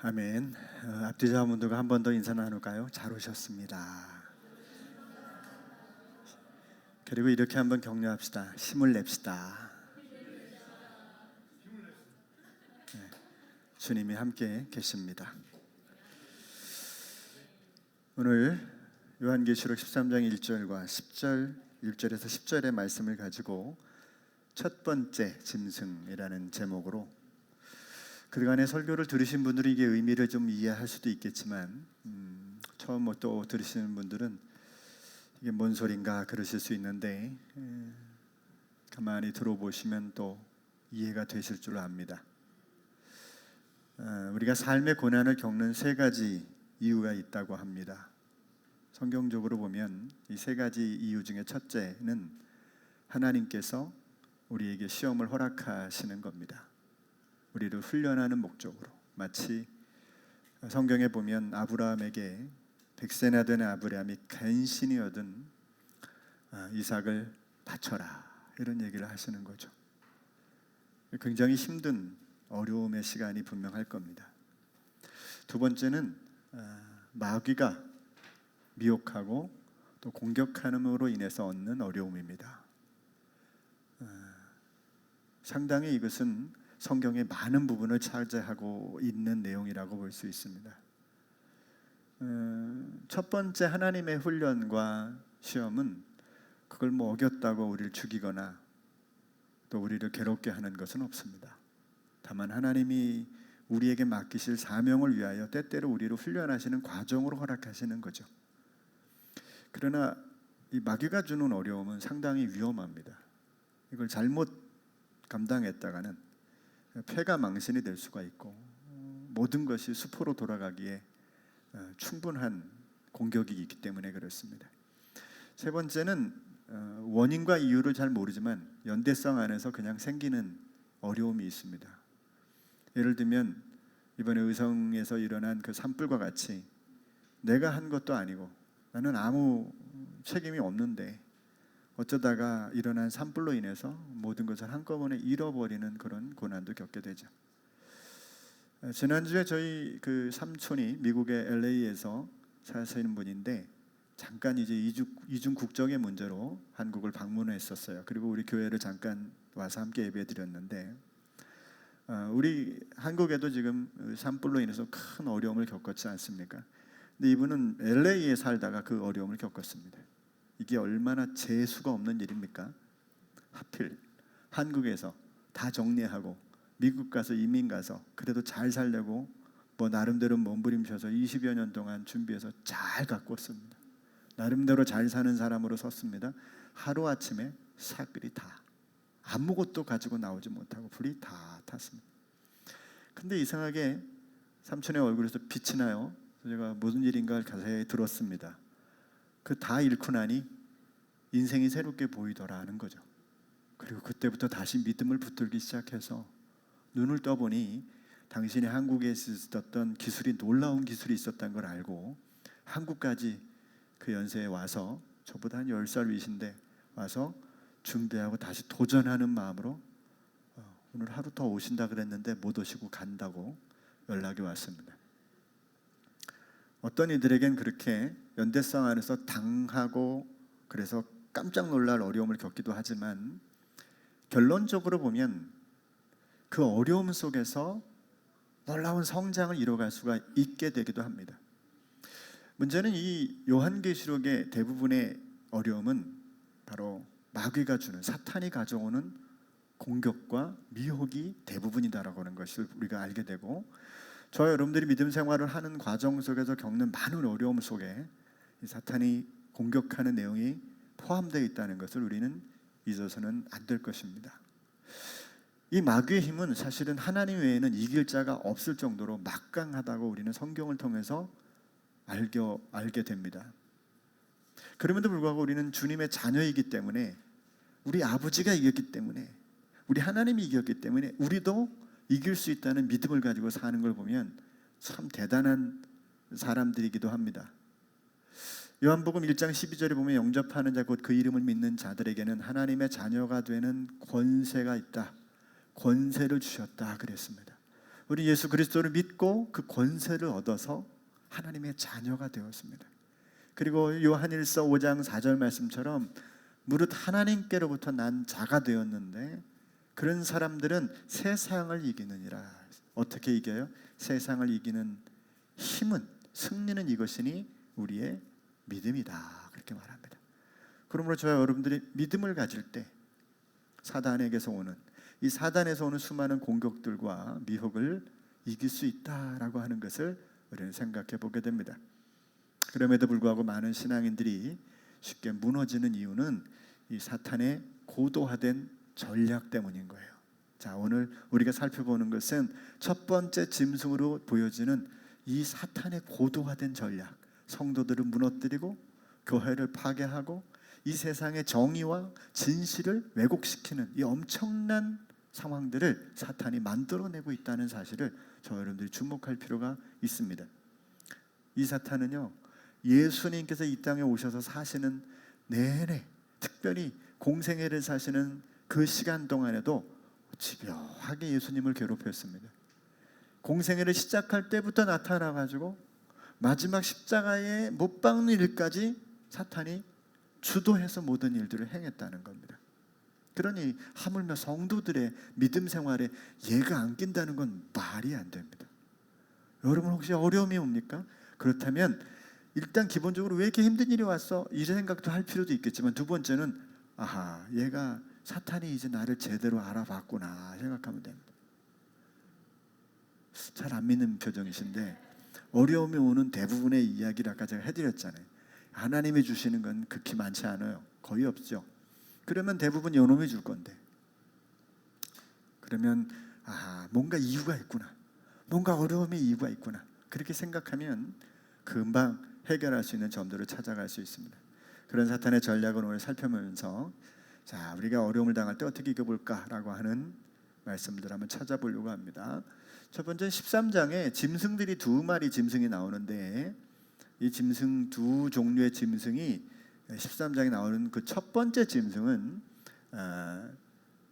아멘. 앞뒤 자문들과 한 번 더 인사 나눌까요? 잘 오셨습니다. 그리고 이렇게 한번 격려합시다. 힘을 냅시다. 네, 주님이 함께 계십니다. 오늘 요한계시록 13장 1절과 10절, 1절에서 10절의 말씀을 가지고 첫 번째 짐승이라는 제목으로 그간의 설교를 들으신 분들이 이게 의미를 좀 이해할 수도 있겠지만 처음 또 들으시는 분들은 이게 뭔 소린가 그러실 수 있는데 가만히 들어보시면 또 이해가 되실 줄 압니다. 우리가 삶의 고난을 겪는 세 가지 이유가 있다고 합니다. 성경적으로 보면 이 세 가지 이유 중에 첫째는 하나님께서 우리에게 시험을 허락하시는 겁니다. 우리를 훈련하는 목적으로. 마치 성경에 보면 아브라함에게 100세나 된 아브라함이 간신히 얻은 이삭을 바쳐라 이런 얘기를 하시는 거죠. 굉장히 힘든 어려움의 시간이 분명할 겁니다. 두 번째는 마귀가 미혹하고 또 공격함으로 인해서 얻는 어려움입니다. 상당히 이것은 성경의 많은 부분을 차지하고 있는 내용이라고 볼 수 있습니다. 첫 번째 하나님의 훈련과 시험은 그걸 뭐 어겼다고 우리를 죽이거나 또 우리를 괴롭게 하는 것은 없습니다. 다만 하나님이 우리에게 맡기실 사명을 위하여 때때로 우리를 훈련하시는 과정으로 허락하시는 거죠. 그러나 이 마귀가 주는 어려움은 상당히 위험합니다. 이걸 잘못 감당했다가는 폐가 망신이 될 수가 있고 모든 것이 수포로 돌아가기에 충분한 공격이 있기 때문에 그렇습니다. 세 번째는 원인과 이유를 잘 모르지만 연대성 안에서 그냥 생기는 어려움이 있습니다. 예를 들면 이번에 의성에서 일어난 그 산불과 같이 내가 한 것도 아니고 나는 아무 책임이 없는데 어쩌다가 일어난 산불로 인해서 모든 것을 한꺼번에 잃어버리는 그런 고난도 겪게 되죠. 지난주에 저희 그 삼촌이 미국의 LA에서 사시는 분인데 잠깐 이제 이중 국적의 문제로 한국을 방문했었어요. 그리고 우리 교회를 잠깐 와서 함께 예배드렸는데 우리 한국에도 지금 산불로 인해서 큰 어려움을 겪었지 않습니까? 근데 이분은 LA에 살다가 그 어려움을 겪었습니다. 이게 얼마나 재수가 없는 일입니까? 하필 한국에서 다 정리하고 미국 가서 이민 가서 그래도 잘 살려고 뭐 나름대로 몸부림쳐서 20여 년 동안 준비해서 잘 갖고 왔습니다. 나름대로 잘 사는 사람으로 섰습니다. 하루아침에 사글이 다 아무것도 가지고 나오지 못하고 불이 다 탔습니다. 근데 이상하게 삼촌의 얼굴에서 빛이 나요. 제가 무슨 일인가 자세히 들었습니다. 그 다 잃고 나니 인생이 새롭게 보이더라 하는 거죠. 그리고 그때부터 다시 믿음을 붙들기 시작해서 눈을 떠보니 당신이 한국에 있었던 기술이 놀라운 기술이 있었다는 걸 알고 한국까지 그 연세에 와서 저보다 한 10살 위신데 와서 준비하고 다시 도전하는 마음으로 오늘 하루 더 오신다 그랬는데 못 오시고 간다고 연락이 왔습니다. 어떤 이들에겐 그렇게 연대성 안에서 당하고 그래서 깜짝 놀랄 어려움을 겪기도 하지만 결론적으로 보면 그 어려움 속에서 놀라운 성장을 이뤄갈 수가 있게 되기도 합니다. 문제는 이 요한계시록의 대부분의 어려움은 바로 마귀가 주는 사탄이 가져오는 공격과 미혹이 대부분이다라고 하는 것을 우리가 알게 되고 저와 여러분들이 믿음 생활을 하는 과정 속에서 겪는 많은 어려움 속에 이 사탄이 공격하는 내용이 포함되어 있다는 것을 우리는 잊어서는 안 될 것입니다. 이 마귀의 힘은 사실은 하나님 외에는 이길 자가 없을 정도로 막강하다고 우리는 성경을 통해서 알게 됩니다. 그럼에도 불구하고 우리는 주님의 자녀이기 때문에 우리 아버지가 이겼기 때문에 우리 하나님이 이겼기 때문에 우리도 이길 수 있다는 믿음을 가지고 사는 걸 보면 참 대단한 사람들이기도 합니다. 요한복음 1장 12절에 보면 영접하는 자 곧 그 이름을 믿는 자들에게는 하나님의 자녀가 되는 권세가 있다. 권세를 주셨다 그랬습니다. 우리 예수 그리스도를 믿고 그 권세를 얻어서 하나님의 자녀가 되었습니다. 그리고 요한일서 5장 4절 말씀처럼 무릇 하나님께로부터 난 자가 되었는데 그런 사람들은 세상을 이기느니라. 어떻게 이겨요? 세상을 이기는 힘은, 승리는 이것이니 우리의 믿음이다. 그렇게 말합니다. 그러므로 저와 여러분들이 믿음을 가질 때 사단에게서 오는, 이 사단에서 오는 수많은 공격들과 미혹을 이길 수 있다라고 하는 것을 우리는 생각해 보게 됩니다. 그럼에도 불구하고 많은 신앙인들이 쉽게 무너지는 이유는 이 사탄의 고도화된 전략 때문인 거예요. 자, 오늘 우리가 살펴보는 것은 첫 번째 짐승으로 보여지는 이 사탄의 고도화된 전략, 성도들을 무너뜨리고 교회를 파괴하고 이 세상의 정의와 진실을 왜곡시키는 이 엄청난 상황들을 사탄이 만들어내고 있다는 사실을 저 여러분들이 주목할 필요가 있습니다. 이 사탄은요, 예수님께서 이 땅에 오셔서 사시는 내내, 특별히 공생애를 사시는 그 시간 동안에도 집요하게 예수님을 괴롭혔습니다. 공생애를 시작할 때부터 나타나가지고 마지막 십자가에 못 박는 일까지 사탄이 주도해서 모든 일들을 행했다는 겁니다. 그러니 하물며 성도들의 믿음 생활에 예가 안 낀다는 건 말이 안 됩니다. 여러분 혹시 어려움이 옵니까? 그렇다면 일단 기본적으로 왜 이렇게 힘든 일이 왔어? 이 생각도 할 필요도 있겠지만 두 번째는 아하, 얘가 사탄이 이제 나를 제대로 알아봤구나 생각하면 됩니다. 잘 안 믿는 표정이신데 어려움이 오는 대부분의 이야기를 아까 제가 해드렸잖아요. 하나님이 주시는 건 극히 많지 않아요. 거의 없죠. 그러면 대부분 요놈이 줄 건데, 그러면 뭔가 이유가 있구나, 뭔가 어려움의 이유가 있구나, 그렇게 생각하면 금방 해결할 수 있는 점들을 찾아갈 수 있습니다. 그런 사탄의 전략을 오늘 살펴보면서 자, 우리가 어려움을 당할 때 어떻게 이겨볼까라고 하는 말씀들 한번 찾아보려고 합니다. 첫 번째 13장에 짐승들이 두 마리 짐승이 나오는데 이 짐승 두 종류의 짐승이 13장에 나오는 그 첫 번째 짐승은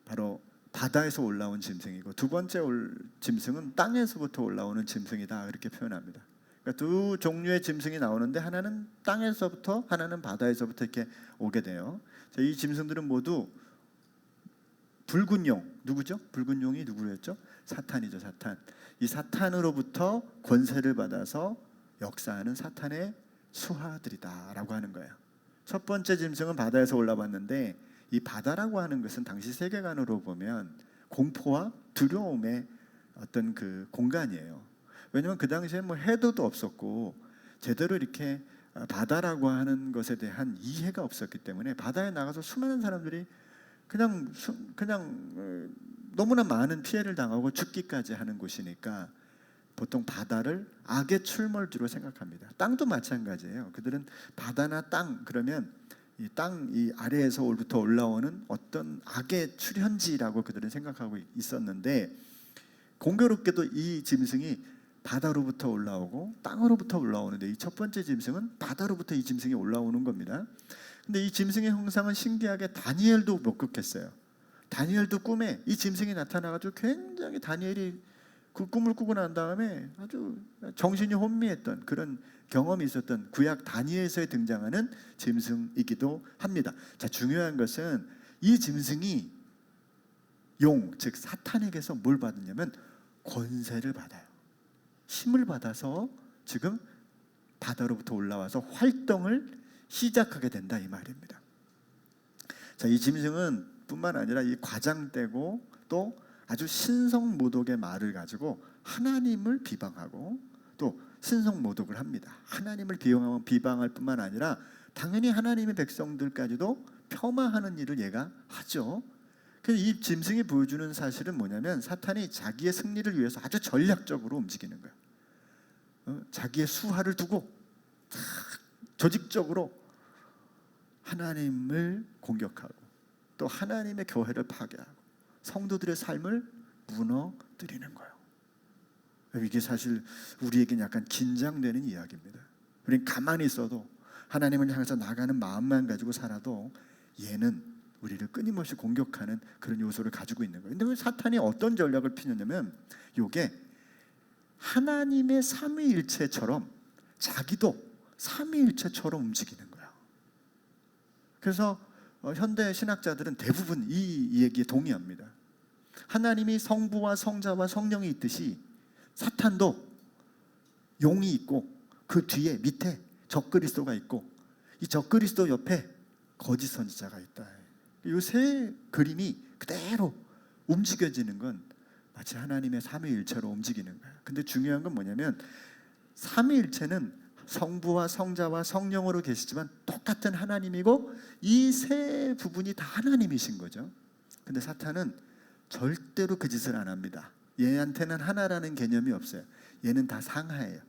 바로 바다에서 올라온 짐승이고 두 번째 짐승은 땅에서부터 올라오는 짐승이다, 그렇게 표현합니다. 그러니까 두 종류의 짐승이 나오는데 하나는 땅에서부터 하나는 바다에서부터 이렇게 오게 돼요. 이 짐승들은 모두 붉은 용, 누구죠? 붉은 용이 누구였죠? 사탄이죠, 사탄. 이 사탄으로부터 권세를 받아서 역사하는 사탄의 수하들이다라고 하는 거예요. 첫 번째 짐승은 바다에서 올라왔는데 이 바다라고 하는 것은 당시 세계관으로 보면 공포와 두려움의 어떤 그 공간이에요. 왜냐하면 그 당시에 뭐 해도도 없었고 제대로 이렇게 바다라고 하는 것에 대한 이해가 없었기 때문에 바다에 나가서 수많은 사람들이 그냥 너무나 많은 피해를 당하고 죽기까지 하는 곳이니까 보통 바다를 악의 출몰지로 생각합니다. 땅도 마찬가지예요. 그들은 바다나 땅 그러면 이 아래에서부터 올라오는 어떤 악의 출현지라고 그들은 생각하고 있었는데 공교롭게도 이 짐승이 바다로부터 올라오고 땅으로부터 올라오는데 이 첫 번째 짐승은 바다로부터 이 짐승이 올라오는 겁니다. 근데 이 짐승의 형상은 신기하게 다니엘도 목격했어요. 다니엘도 꿈에 이 짐승이 나타나가지고 굉장히 다니엘이 그 꿈을 꾸고 난 다음에 아주 정신이 혼미했던 그런 경험이 있었던 구약 다니엘서에 등장하는 짐승이기도 합니다. 자, 중요한 것은 이 짐승이 용, 즉 사탄에게서 뭘 받느냐면 권세를 받아요. 힘을 받아서 지금 바다로부터 올라와서 활동을 시작하게 된다, 이 말입니다. 자, 이 짐승은 뿐만 아니라 이 과장되고 또 아주 신성모독의 말을 가지고 하나님을 비방하고 또 신성모독을 합니다. 하나님을 비방할 뿐만 아니라 당연히 하나님의 백성들까지도 폄하하는 일을 얘가 하죠. 그래서 이 짐승이 보여주는 사실은 뭐냐면 사탄이 자기의 승리를 위해서 아주 전략적으로 움직이는 거예요. 자기의 수하를 두고 조직적으로 하나님을 공격하고 또 하나님의 교회를 파괴하고 성도들의 삶을 무너뜨리는 거예요. 이게 사실 우리에게는 약간 긴장되는 이야기입니다. 우리는 가만히 있어도 하나님을 향해서 나가는 마음만 가지고 살아도 얘는 우리를 끊임없이 공격하는 그런 요소를 가지고 있는 거예요. 근데 왜 사탄이 어떤 전략을 피느냐면 이게 하나님의 삼위일체처럼 자기도 삼위일체처럼 움직이는 거예요. 그래서 현대 신학자들은 대부분 이 얘기에 동의합니다. 하나님이 성부와 성자와 성령이 있듯이 사탄도 용이 있고 그 뒤에 밑에 적그리스도가 있고 이 적그리스도 옆에 거짓 선지자가 있다. 이 세 그림이 그대로 움직여지는 건 마치 하나님의 삼위일체로 움직이는 거예요. 근데 중요한 건 뭐냐면 삼위일체는 성부와 성자와 성령으로 계시지만 똑같은 하나님이고 이 세 부분이 다 하나님이신 거죠. 근데 사탄은 절대로 그 짓을 안 합니다. 얘한테는 하나라는 개념이 없어요. 얘는 다 상하예요.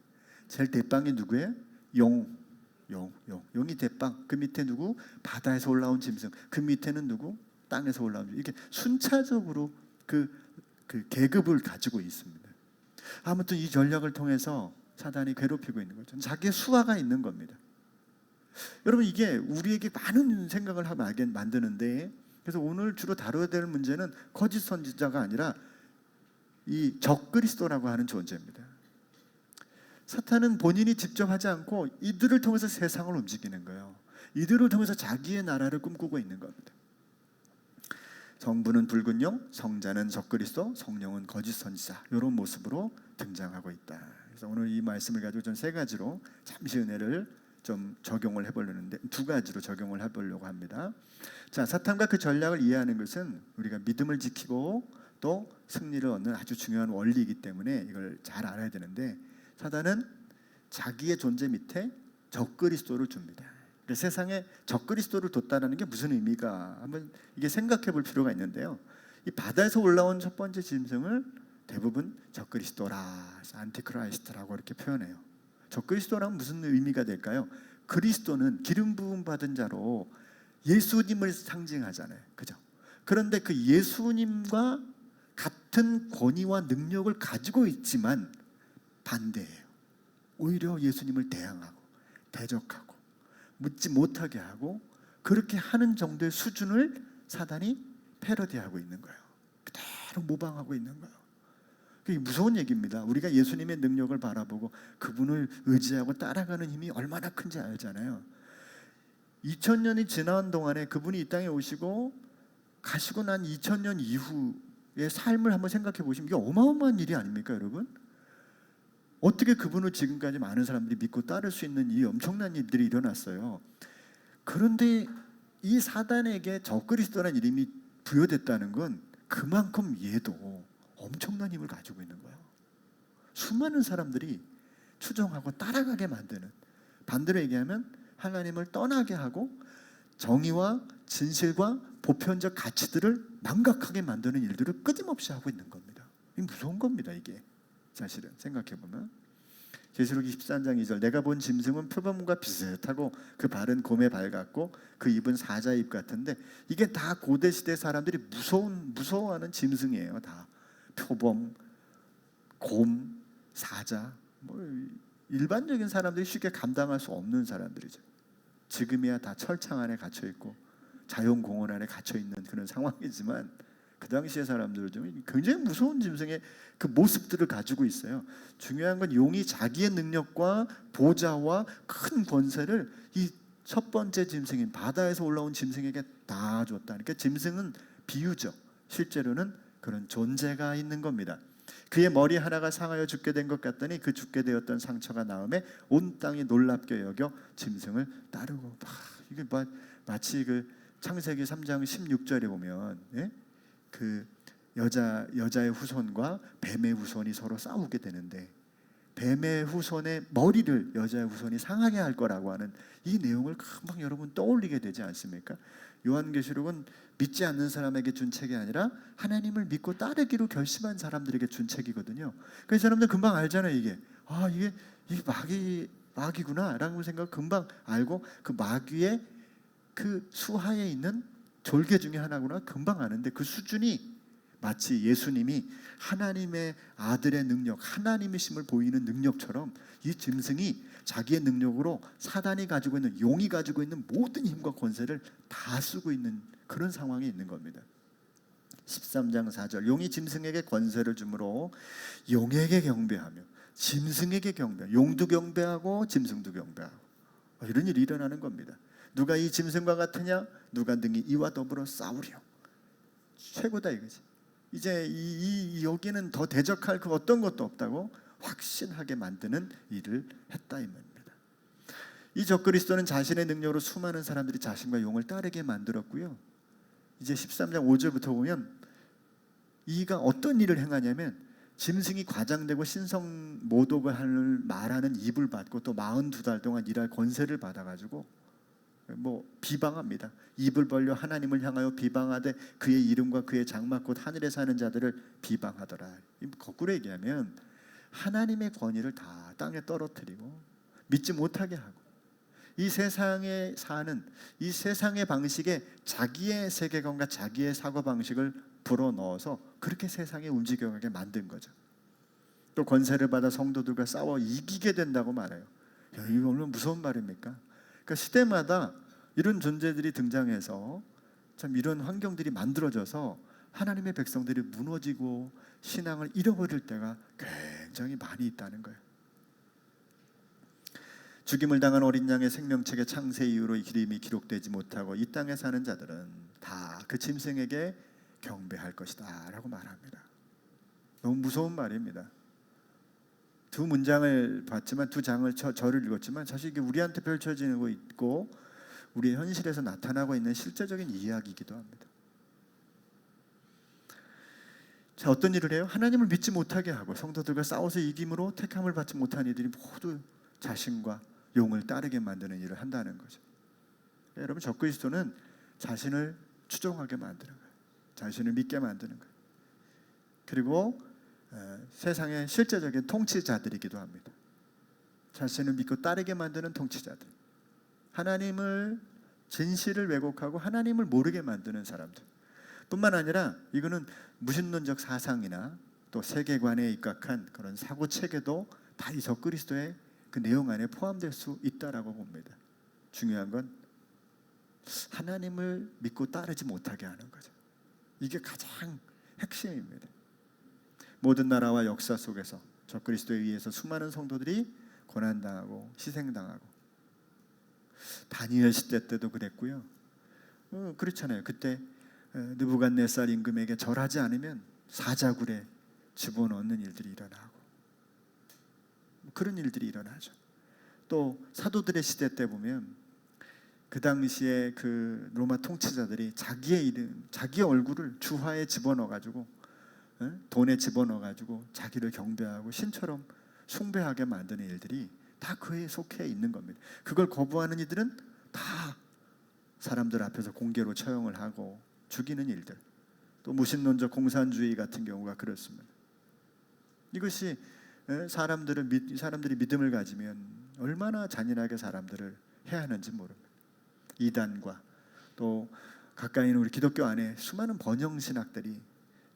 제일 대빵이 누구예요? 용이 대빵. 그 밑에 누구? 바다에서 올라온 짐승. 그 밑에는 누구? 땅에서 올라온 짐승. 이렇게 순차적으로 그 계급을 가지고 있습니다. 아무튼 이 전략을 통해서 사단이 괴롭히고 있는 거죠. 자기의 수화가 있는 겁니다. 여러분, 이게 우리에게 많은 생각을 하게 만드는데, 그래서 오늘 주로 다뤄야 될 문제는 거짓 선지자가 아니라 이 적그리스도라고 하는 존재입니다. 사탄은 본인이 직접 하지 않고 이들을 통해서 세상을 움직이는 거예요. 이들을 통해서 자기의 나라를 꿈꾸고 있는 겁니다. 성부는 붉은 영, 성자는 적그리스도, 성령은 거짓 선지자, 이런 모습으로 등장하고 있다. 그래서 오늘 이 말씀을 가지고 전 세 가지로 잠시 은혜를 좀 적용을 해보려는데, 두 가지로 적용을 해보려고 합니다. 자, 사탄과 그 전략을 이해하는 것은 우리가 믿음을 지키고 또 승리를 얻는 아주 중요한 원리이기 때문에 이걸 잘 알아야 되는데, 사단은 자기의 존재 밑에 적그리스도를 줍니다. 그러니까 세상에 적그리스도를 뒀다는 게 무슨 의미가, 한번 이게 생각해 볼 필요가 있는데요. 이 바다에서 올라온 첫 번째 짐승을 대부분 적그리스도라, 안티크라이스트라고 이렇게 표현해요. 적그리스도라면 무슨 의미가 될까요? 그리스도는 기름 부음 받은 자로 예수님을 상징하잖아요. 그죠? 그런데 그 예수님과 같은 권위와 능력을 가지고 있지만 반대예요. 오히려 예수님을 대항하고 대적하고 묻지 못하게 하고 그렇게 하는 정도의 수준을 사단이 패러디하고 있는 거예요. 그대로 모방하고 있는 거예요. 그게 무서운 얘기입니다. 우리가 예수님의 능력을 바라보고 그분을 의지하고 따라가는 힘이 얼마나 큰지 알잖아요. 2000년이 지난 동안에 그분이 이 땅에 오시고 가시고 난 2000년 이후의 삶을 한번 생각해 보시면 이게 어마어마한 일이 아닙니까, 여러분? 어떻게 그분을 지금까지 많은 사람들이 믿고 따를 수 있는 이 엄청난 일들이 일어났어요. 그런데 이 사단에게 적그리스도라는 이름이 부여됐다는 건 그만큼 얘도 엄청난 힘을 가지고 있는 거예요. 수많은 사람들이 추종하고 따라가게 만드는, 반대로 얘기하면 하나님을 떠나게 하고 정의와 진실과 보편적 가치들을 망각하게 만드는 일들을 끊임없이 하고 있는 겁니다. 이게 무서운 겁니다. 이게 사실은 생각해보면. 계시록 23장 2절, 내가 본 짐승은 표범과 비슷하고 그 발은 곰의 발 같고 그 입은 사자 입 같은데, 이게 다 고대 시대 사람들이 무서워하는 짐승이에요. 다 표범, 곰, 사자, 뭐 일반적인 사람들이 쉽게 감당할 수 없는 사람들이죠. 지금이야 다 철창 안에 갇혀 있고 자연공원 안에 갇혀 있는 그런 상황이지만 그 당시의 사람들은 좀 굉장히 무서운 짐승의 그 모습들을 가지고 있어요. 중요한 건 용이 자기의 능력과 보좌와 큰 권세를 이 첫 번째 짐승인 바다에서 올라온 짐승에게 다 줬다. 그러니까 짐승은 비유죠. 실제로는 그런 존재가 있는 겁니다. 그의 머리 하나가 상하여 죽게 된 것 같더니 그 죽게 되었던 상처가 나음에 온 땅이 놀랍게 여겨 짐승을 따르고, 이게 마치 그 창세기 3장 16절에 보면, 예? 그 여자의 후손과 뱀의 후손이 서로 싸우게 되는데 뱀의 후손의 머리를 여자의 후손이 상하게 할 거라고 하는 이 내용을 금방 여러분 떠올리게 되지 않습니까? 요한계시록은 믿지 않는 사람에게 준 책이 아니라 하나님을 믿고 따르기로 결심한 사람들에게 준 책이거든요. 그래서 사람들 금방 알잖아요. 이게 마귀구나 라는 생각 금방 알고, 그 마귀의 그 수하에 있는 졸개 중에 하나구나 금방 아는데, 그 수준이 마치 예수님이 하나님의 아들의 능력, 하나님이심을 보이는 능력처럼 이 짐승이 자기의 능력으로 사단이 가지고 있는, 용이 가지고 있는 모든 힘과 권세를 다 쓰고 있는 그런 상황에 있는 겁니다. 13장 4절, 용이 짐승에게 권세를 주므로 용에게 경배하며 짐승에게 경배, 용도 경배하고 짐승도 경배하고 이런 일이 일어나는 겁니다. 누가 이 짐승과 같으냐? 누가 능히 이와 더불어 싸우려. 최고다 이거지. 이제 여기는 더 대적할 그 어떤 것도 없다고 확신하게 만드는 일을 했다 이 말입니다. 이 적그리스도는 자신의 능력으로 수많은 사람들이 자신과 용을 따르게 만들었고요. 이제 13장 5절부터 보면 이가 어떤 일을 행하냐면 짐승이 과장되고 신성 모독을 말하는 입을 받고 또 42달 동안 일할 권세를 받아가지고 비방합니다. 입을 벌려 하나님을 향하여 비방하되 그의 이름과 그의 장막 곧 하늘에 사는 자들을 비방하더라. 거꾸로 얘기하면 하나님의 권위를 다 땅에 떨어뜨리고 믿지 못하게 하고 이 세상에 사는 이 세상의 방식에 자기의 세계관과 자기의 사고방식을 불어넣어서 그렇게 세상에 움직여가게 만든 거죠. 또 권세를 받아 성도들과 싸워 이기게 된다고 말해요. 이거 얼마나 무서운 말입니까? 그러니까 시대마다 이런 존재들이 등장해서 참 이런 환경들이 만들어져서 하나님의 백성들이 무너지고 신앙을 잃어버릴 때가 굉장히 많이 있다는 거예요. 죽임을 당한 어린 양의 생명책의 창세 이후로 이름이 기록되지 못하고 이 땅에 사는 자들은 다 그 짐승에게 경배할 것이다 라고 말합니다. 너무 무서운 말입니다. 두 문장을 봤지만 두 장을 절을 읽었지만 사실 이게 우리한테 펼쳐지고 있고 우리의 현실에서 나타나고 있는 실제적인 이야기이기도 합니다. 자, 어떤 일을 해요? 하나님을 믿지 못하게 하고 성도들과 싸워서 이김으로 택함을 받지 못한 이들이 모두 자신과 용을 따르게 만드는 일을 한다는 거죠. 여러분, 적그리스도는 자신을 추종하게 만드는 거예요. 자신을 믿게 만드는 거예요. 그리고 세상의 실제적인 통치자들이기도 합니다. 자신을 믿고 따르게 만드는 통치자들, 하나님을 진실을 왜곡하고 하나님을 모르게 만드는 사람들 뿐만 아니라 이거는 무신론적 사상이나 또 세계관에 입각한 그런 사고체계도 다 이 적그리스도의 그 내용 안에 포함될 수 있다라고 봅니다. 중요한 건 하나님을 믿고 따르지 못하게 하는 거죠. 이게 가장 핵심입니다. 모든 나라와 역사 속에서 적그리스도에 의해서 수많은 성도들이 고난당하고 희생당하고 다니엘 시대 때도 그랬고요. 그렇잖아요. 그때 느부갓네살 임금에게 절하지 않으면 사자굴에 집어넣는 일들이 일어나고 그런 일들이 일어나죠. 또 사도들의 시대 때 보면 그 당시에 그 로마 통치자들이 자기의 이름, 자기의 얼굴을 주화에 집어넣어가지고 돈에 집어넣어가지고 자기를 경배하고 신처럼 숭배하게 만드는 일들이 다 그에 속해 있는 겁니다. 그걸 거부하는 이들은 다 사람들 앞에서 공개로 처형을 하고 죽이는 일들, 또 무신론적 공산주의 같은 경우가 그렇습니다. 이것이 사람들이 믿음을 가지면 얼마나 잔인하게 사람들을 해야 하는지 모릅니다. 이단과 또 가까이 있는 우리 기독교 안에 수많은 번영 신학들이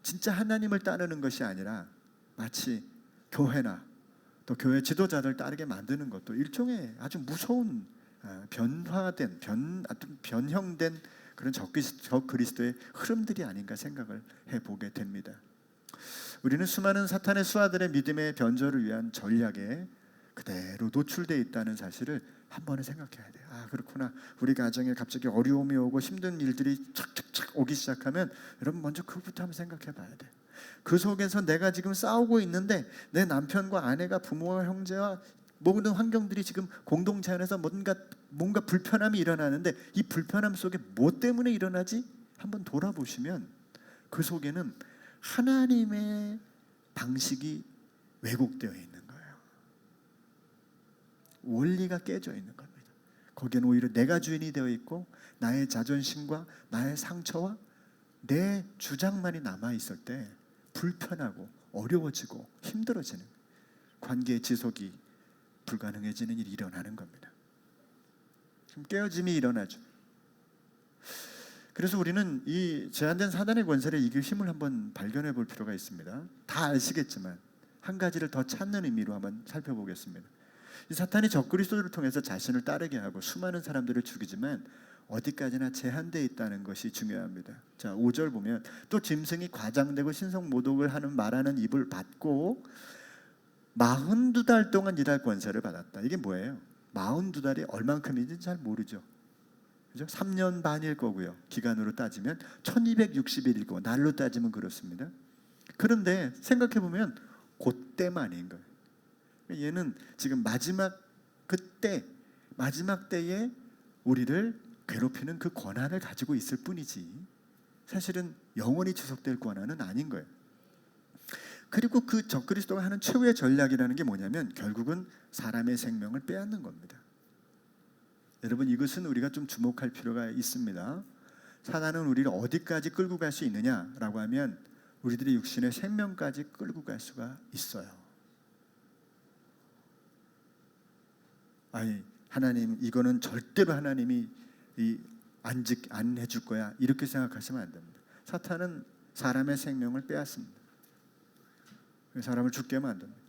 진짜 하나님을 따르는 것이 아니라 마치 교회나 또 교회 지도자들 따르게 만드는 것도 일종의 아주 무서운 변형된 그런 적그리스도의 흐름들이 아닌가 생각을 해보게 됩니다. 우리는 수많은 사탄의 수하들의 믿음의 변절을 위한 전략에 그대로 노출되어 있다는 사실을 한 번은 생각해야 돼요. 그렇구나. 우리 가정에 갑자기 어려움이 오고 힘든 일들이 착착착 오기 시작하면 여러분 먼저 그것부터 한번 생각해 봐야 돼요. 그 속에서 내가 지금 싸우고 있는데 내 남편과 아내가 부모와 형제와 모든 환경들이 지금 공동체 안에서 뭔가 불편함이 일어나는데 이 불편함 속에 뭐 때문에 일어나지? 한번 돌아보시면 그 속에는 하나님의 방식이 왜곡되어 있는 거예요. 원리가 깨져 있는 겁니다. 거기는 오히려 내가 주인이 되어 있고 나의 자존심과 나의 상처와 내 주장만이 남아있을 때 불편하고 어려워지고 힘들어지는 관계의 지속이 불가능해지는 일이 일어나는 겁니다. 지금 깨어짐이 일어나죠. 그래서 우리는 이 제한된 사단의 권세를 이길 힘을 한번 발견해 볼 필요가 있습니다. 다 아시겠지만 한 가지를 더 찾는 의미로 한번 살펴보겠습니다. 이 사탄이 적그리스도를 통해서 자신을 따르게 하고 수많은 사람들을 죽이지만 어디까지나 제한되어 있다는 것이 중요합니다. 자, 5절 보면 또 짐승이 과장되고 신성 모독을 말하는 입을 받고 42달 동안 일할 권세를 받았다. 이게 뭐예요? 42달이 얼만큼인지 잘 모르죠. 그죠? 3년 반일 거고요. 기간으로 따지면 1260일이고 날로 따지면 그렇습니다. 그런데 생각해 보면 그때만인 거예요. 얘는 지금 마지막 때에 우리를 괴롭히는 그 권한을 가지고 있을 뿐이지 사실은 영원히 지속될 권한은 아닌 거예요. 그리고 그 적그리스도가 하는 최후의 전략이라는 게 뭐냐면 결국은 사람의 생명을 빼앗는 겁니다. 여러분, 이것은 우리가 좀 주목할 필요가 있습니다. 사단은 우리를 어디까지 끌고 갈 수 있느냐라고 하면 우리들의 육신의 생명까지 끌고 갈 수가 있어요. 아니, 하나님, 이거는 절대로 하나님이 안 해줄 거야, 이렇게 생각하시면 안 됩니다. 사탄은 사람의 생명을 빼앗습니다. 사람을 죽게 만듭니다.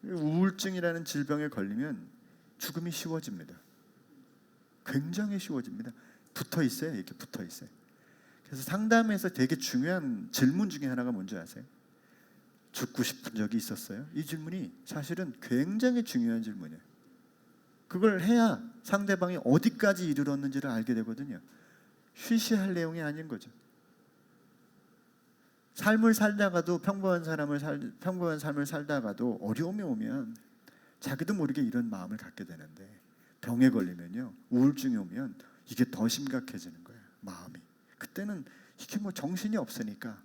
우울증이라는 질병에 걸리면 죽음이 쉬워집니다. 굉장히 쉬워집니다. 붙어 있어요. 이렇게 붙어 있어요. 그래서 상담에서 되게 중요한 질문 중에 하나가 뭔지 아세요? 죽고 싶은 적이 있었어요? 이 질문이 사실은 굉장히 중요한 질문이에요. 그걸 해야 상대방이 어디까지 이르렀는지를 알게 되거든요. 쉬쉬할 내용이 아닌 거죠. 삶을 살다가도 평범한 삶을 살다가도 어려움이 오면 자기도 모르게 이런 마음을 갖게 되는데 병에 걸리면요, 우울증이 오면 이게 더 심각해지는 거예요. 마음이. 그때는 이게 뭐 정신이 없으니까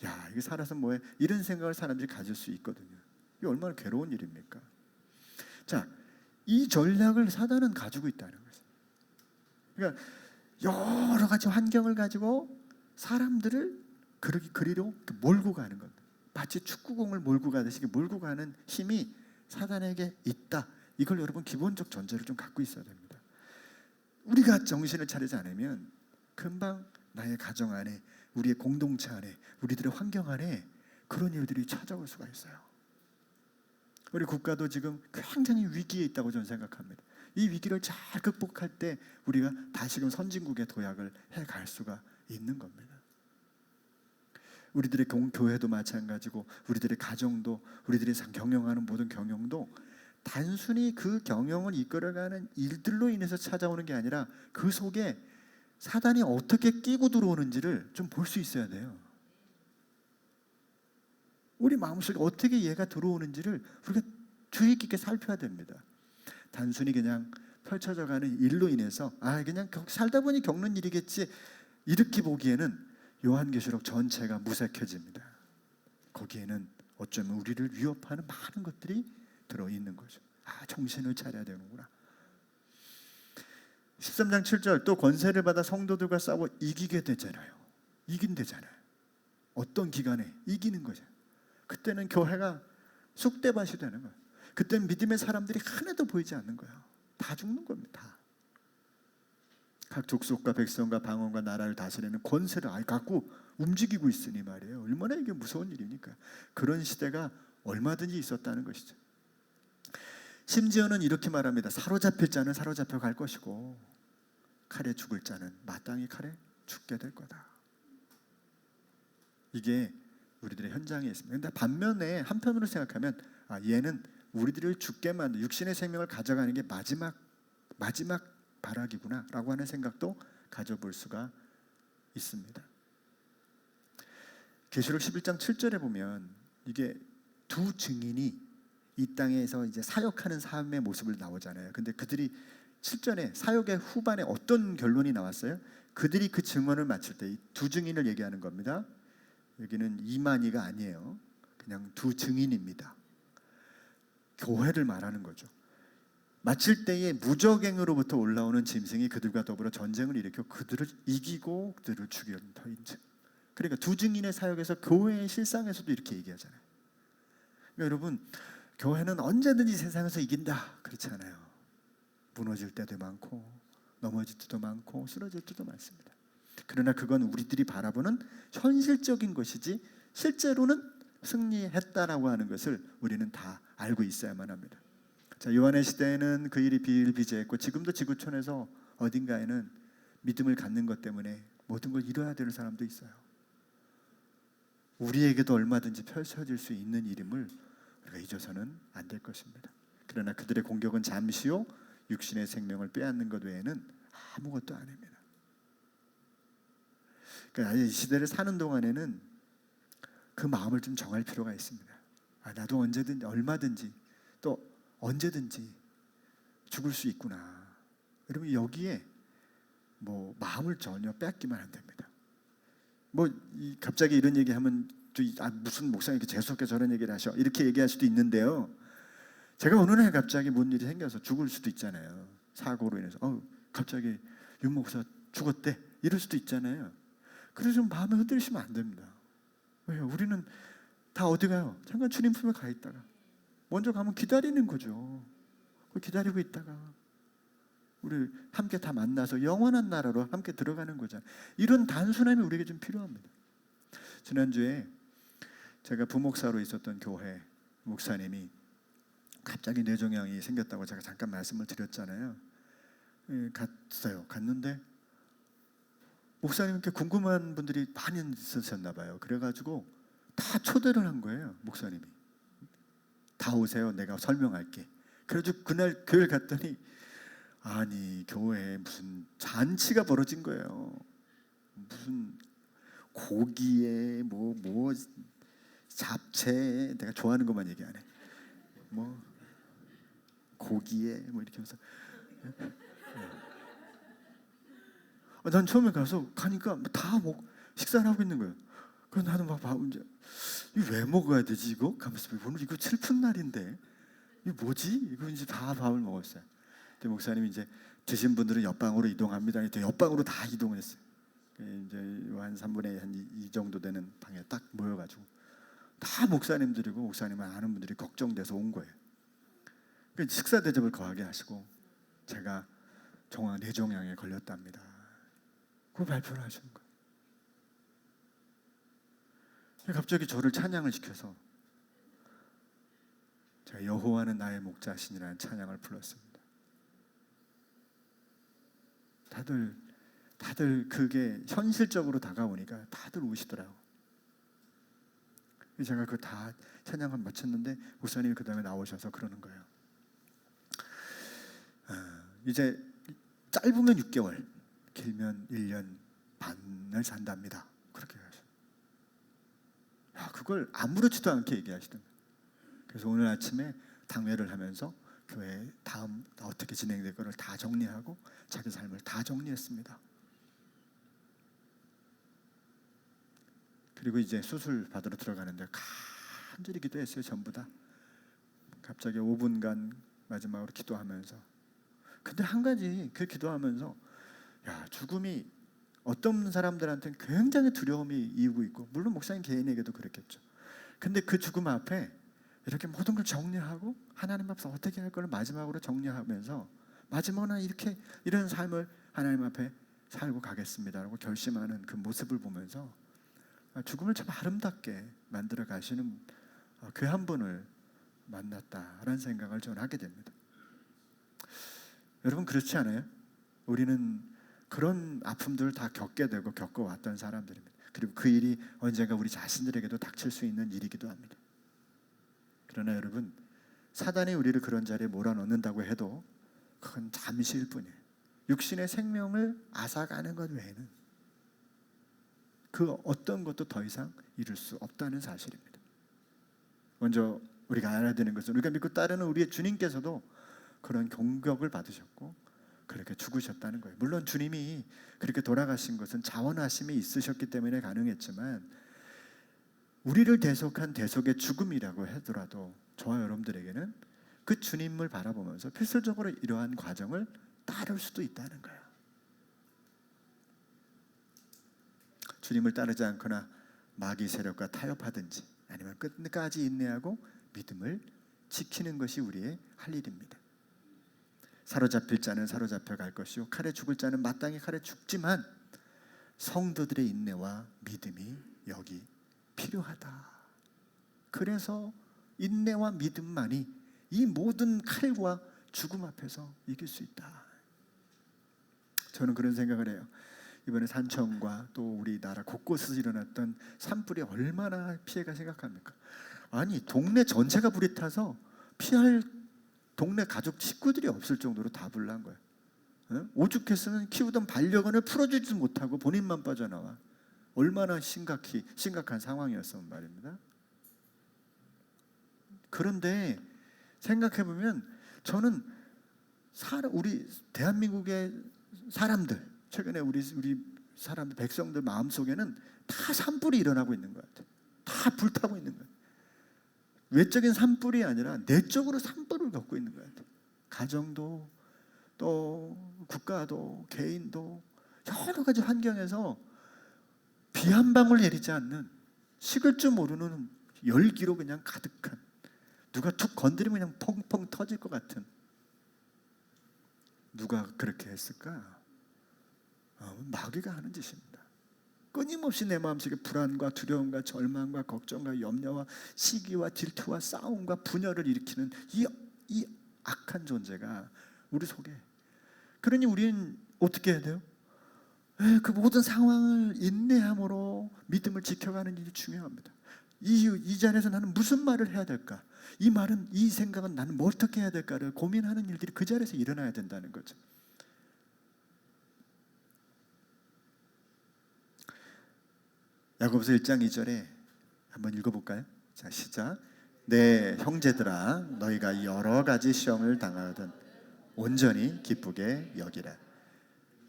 야, 이게 살아서 뭐해, 이런 생각을 사람들이 가질 수 있거든요. 이게 얼마나 괴로운 일입니까? 자, 이 전략을 사단은 가지고 있다는 거죠. 그러니까 여러 가지 환경을 가지고 사람들을 그리로 몰고 가는 겁니다. 마치 축구공을 몰고 가듯이 몰고 가는 힘이 사단에게 있다. 이걸 여러분 기본적 전제를 좀 갖고 있어야 됩니다. 우리가 정신을 차리지 않으면 금방 나의 가정 안에, 우리의 공동체 안에, 우리들의 환경 안에 그런 일들이 찾아올 수가 있어요. 우리 국가도 지금 굉장히 위기에 있다고 저는 생각합니다. 이 위기를 잘 극복할 때 우리가 다시금 선진국의 도약을 해갈 수가 있는 겁니다. 우리들의 교회도 마찬가지고 우리들의 가정도, 우리들이 경영하는 모든 경영도 단순히 그 경영을 이끌어가는 일들로 인해서 찾아오는 게 아니라 그 속에 사단이 어떻게 끼고 들어오는지를 좀 볼 수 있어야 돼요. 우리 마음속에 어떻게 얘가 들어오는지를 우리가 주의 깊게 살펴야 됩니다. 단순히 그냥 펼쳐져가는 일로 인해서 그냥 살다 보니 겪는 일이겠지, 이렇게 보기에는 요한계시록 전체가 무색해집니다. 거기에는 어쩌면 우리를 위협하는 많은 것들이 들어있는 거죠. 정신을 차려야 되는구나. 13장 7절, 또 권세를 받아 성도들과 싸워 이기게 되잖아요. 이긴대잖아요. 어떤 기간에 이기는 거죠. 그때는 교회가 쑥대밭이 되는 거예요. 그때는 믿음의 사람들이 하나도 보이지 않는 거예요. 다 죽는 겁니다. 다. 각 족속과 백성과 방언과 나라를 다스리는 권세를 갖고 움직이고 있으니 말이에요. 얼마나 이게 무서운 일입니까? 그런 시대가 얼마든지 있었다는 것이죠. 심지어는 이렇게 말합니다. 사로잡힐 자는 사로잡혀 갈 것이고 칼에 죽을 자는 마땅히 칼에 죽게 될 거다. 이게 우리들의 현장에 있습니다. 그런데 반면에 한편으로 생각하면 얘는 우리들을 죽게 만든, 육신의 생명을 가져가는 게 마지막 발악이구나 라고 하는 생각도 가져볼 수가 있습니다. 계시록 11장 7절에 보면 이게 두 증인이 이 땅에서 이제 사역하는 삶의 모습을 나오잖아요. 근데 그들이 7절에 사역의 후반에 어떤 결론이 나왔어요? 그들이 그 증언을 마칠 때 두 증인을 얘기하는 겁니다. 여기는 이만희가 아니에요. 그냥 두 증인입니다. 교회를 말하는 거죠. 마칠 때에 무적행으로부터 올라오는 짐승이 그들과 더불어 전쟁을 일으켜 그들을 이기고 그들을 죽이는 터인즉. 그러니까 두 증인의 사역에서 교회의 실상에서도 이렇게 얘기하잖아요. 그러니까 여러분, 교회는 언제든지 세상에서 이긴다, 그렇지 않아요. 무너질 때도 많고 넘어질 때도 많고 쓰러질 때도 많습니다. 그러나 그건 우리들이 바라보는 현실적인 것이지 실제로는 승리했다라고 하는 것을 우리는 다 알고 있어야만 합니다. 자, 요한의 시대에는 그 일이 비일비재했고 지금도 지구촌에서 어딘가에는 믿음을 갖는 것 때문에 모든 걸 잃어야 되는 사람도 있어요. 우리에게도 얼마든지 펼쳐질 수 있는 일임을 우리가 잊어서는 안 될 것입니다. 그러나 그들의 공격은 잠시요 육신의 생명을 빼앗는 것 외에는 아무것도 아닙니다. 그러니까 이 시대를 사는 동안에는 그 마음을 좀 정할 필요가 있습니다. 나도 언제든지 얼마든지 또 언제든지 죽을 수 있구나. 여러분 여기에 뭐 마음을 전혀 뺏기면 안 됩니다. 갑자기 이런 얘기하면 무슨 목사님 이렇게 재수없게 저런 얘기를 하셔 이렇게 얘기할 수도 있는데요. 제가 어느 날 갑자기 뭔 일이 생겨서 죽을 수도 있잖아요. 사고로 인해서 갑자기 윤 목사 죽었대 이럴 수도 있잖아요. 그래서 좀 마음에 흔들리시면 안 됩니다. 왜요? 우리는 다 어디 가요? 잠깐 주님 품에 가 있다가 먼저 가면 기다리는 거죠. 기다리고 있다가 우리 함께 다 만나서 영원한 나라로 함께 들어가는 거잖아요. 이런 단순함이 우리에게 좀 필요합니다. 지난주에 제가 부목사로 있었던 교회 목사님이 갑자기 뇌종양이 생겼다고 제가 잠깐 말씀을 드렸잖아요. 갔는데 목사님께 궁금한 분들이 많이 있으셨나 봐요. 그래가지고 다 초대를 한 거예요. 목사님이 다 오세요. 내가 설명할게. 그래가지고 그날 교회 갔더니 아니 교회에 무슨 잔치가 벌어진 거예요. 무슨 고기에 뭐 잡채 내가 좋아하는 것만 얘기하네. 뭐 고기에 뭐 이렇게 하면서 난 처음에 가니까 다 식사를 하고 있는 거예요. 그래서 나는 막 이제 이거 왜 먹어야 되지 이거? 가면서 오늘 이거 슬픈 날인데 이거 뭐지? 이거 이제 다 밥을 먹었어요. 근데 목사님이 이제 드신 분들은 옆방으로 이동합니다. 옆방으로 다 이동을 했어요. 이제 한 3분의 한 2 정도 되는 방에 딱 모여가지고 다 목사님들이고 목사님을 아는 분들이 걱정돼서 온 거예요. 식사 대접을 거하게 하시고 제가 뇌종양에 걸렸답니다. 그 발표를 하시는 거예요. 갑자기 저를 찬양을 시켜서 제가 여호와는 나의 목자시니라는 찬양을 불렀습니다. 다들 그게 현실적으로 다가오니까 다들 우시더라고. 제가 그 다 찬양을 마쳤는데 목사님이 그 다음에 나오셔서 그러는 거예요. 이제 짧으면 6개월, 길면 1년 반을 산답니다. 그렇게 하셔. 그걸 아무렇지도 않게 얘기하시던 거예요. 그래서 오늘 아침에 당회를 하면서 교회 다음 어떻게 진행될 거를 다 정리하고 자기 삶을 다 정리했습니다. 그리고 이제 수술 받으러 들어가는데 간절히 기도했어요. 전부 다 갑자기 5분간 마지막으로 기도하면서. 근데 한 가지 그 기도하면서 죽음이 어떤 사람들한테는 굉장히 두려움이 이고 있고 물론 목사님 개인에게도 그랬겠죠. 근데 그 죽음 앞에 이렇게 모든 걸 정리하고 하나님 앞에서 어떻게 할 걸 마지막으로 정리하면서 마지막으로 이런 삶을 하나님 앞에 살고 가겠습니다라고 결심하는 그 모습을 보면서 죽음을 참 아름답게 만들어 가시는 그 한 분을 만났다라는 생각을 저는 하게 됩니다. 여러분 그렇지 않아요? 우리는 그런 아픔들을 다 겪게 되고 겪어왔던 사람들입니다. 그리고 그 일이 언젠가 우리 자신들에게도 닥칠 수 있는 일이기도 합니다. 그러나 여러분 사단이 우리를 그런 자리에 몰아넣는다고 해도 그건 잠시일 뿐이에요. 육신의 생명을 앗아가는 것 외에는 그 어떤 것도 더 이상 이룰 수 없다는 사실입니다. 먼저 우리가 알아야 되는 것은 우리가 믿고 따르는 우리의 주님께서도 그런 공격을 받으셨고 그렇게 죽으셨다는 거예요. 물론 주님이 그렇게 돌아가신 것은 자원하심이 있으셨기 때문에 가능했지만 우리를 대속한 대속의 죽음이라고 하더라도 저와 여러분들에게는 그 주님을 바라보면서 필수적으로 이러한 과정을 따를 수도 있다는 거예요. 주님을 따르지 않거나 마귀 세력과 타협하든지 아니면 끝까지 인내하고 믿음을 지키는 것이 우리의 할 일입니다. 사로잡힐 자는 사로잡혀 갈 것이요 칼에 죽을 자는 마땅히 칼에 죽지만 성도들의 인내와 믿음이 여기 필요하다. 그래서 인내와 믿음만이 이 모든 칼과 죽음 앞에서 이길 수 있다. 저는 그런 생각을 해요. 이번에 산청과 또 우리나라 곳곳에서 일어났던 산불이 얼마나 피해가 심각합니까? 아니 동네 전체가 불이 타서 피할 동네 가족 식구들이 없을 정도로 다 불난 거예요. 오죽했으면 키우던 반려견을 풀어주지도 못하고 본인만 빠져나와. 얼마나 심각한 상황이었으면 말입니다. 그런데 생각해보면 저는 우리 대한민국의 사람들, 최근에 우리 사람들, 백성들 마음속에는 다 산불이 일어나고 있는 것 같아요. 다 불타고 있는 거예요. 외적인 산불이 아니라 내적으로 산불을 겪고 있는 것 같아요. 가정도 또 국가도 개인도 여러 가지 환경에서 비 한 방울 내리지 않는, 식을 줄 모르는 열기로 그냥 가득한, 누가 툭 건드리면 그냥 펑펑 터질 것 같은, 누가 그렇게 했을까? 마귀가 하는 짓입니다. 끊임없이 내 마음속에 불안과 두려움과 절망과 걱정과 염려와 시기와 질투와 싸움과 분열을 일으키는 이 악한 존재가 우리 속에. 그러니 우리는 어떻게 해야 돼요? 그 모든 상황을 인내함으로 믿음을 지켜가는 일이 중요합니다. 이 자리에서 나는 무슨 말을 해야 될까? 이 생각은 나는 뭐 어떻게 해야 될까를 고민하는 일들이 그 자리에서 일어나야 된다는 거죠. 야고보서 1장 2절에 한번 읽어볼까요? 자, 시작. 내 형제들아, 너희가 여러 가지 시험을 당하든 온전히 기쁘게 여기라.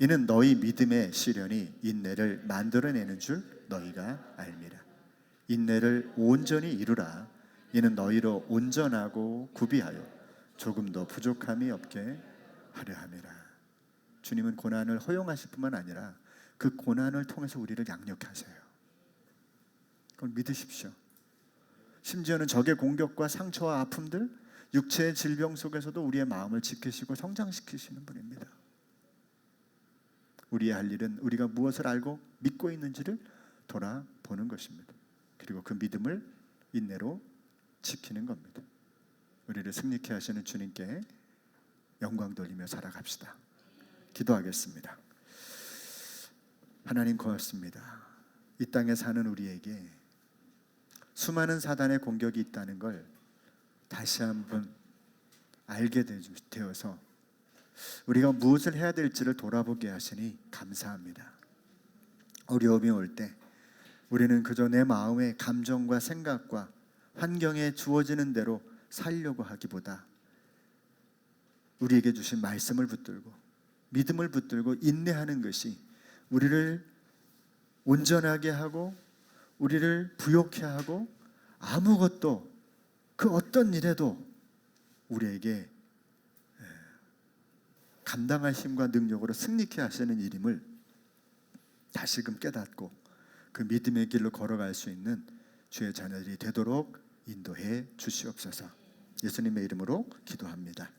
이는 너희 믿음의 시련이 인내를 만들어내는 줄 너희가 알미라. 인내를 온전히 이루라. 이는 너희로 온전하고 구비하여 조금도 부족함이 없게 하려 함이라. 주님은 고난을 허용하실 뿐만 아니라 그 고난을 통해서 우리를 양육해 하세요. 그걸 믿으십시오. 심지어는 적의 공격과 상처와 아픔들, 육체의 질병 속에서도 우리의 마음을 지키시고 성장시키시는 분입니다. 우리의 할 일은 우리가 무엇을 알고 믿고 있는지를 돌아보는 것입니다. 그리고 그 믿음을 인내로 지키는 겁니다. 우리를 승리케 하시는 주님께 영광 돌리며 살아갑시다. 기도하겠습니다. 하나님 고맙습니다. 이 땅에 사는 우리에게 수많은 사단의 공격이 있다는 걸 다시 한번 알게 되어서 우리가 무엇을 해야 될지를 돌아보게 하시니 감사합니다. 어려움이 올 때 우리는 그저 내 마음의 감정과 생각과 환경에 주어지는 대로 살려고 하기보다 우리에게 주신 말씀을 붙들고 믿음을 붙들고 인내하는 것이 우리를 온전하게 하고 우리를 부욕해 하고 아무것도 그 어떤 일에도 우리에게 감당할 힘과 능력으로 승리케 하시는 일임을 다시금 깨닫고 그 믿음의 길로 걸어갈 수 있는 주의 자녀들이 되도록 인도해 주시옵소서. 예수님의 이름으로 기도합니다.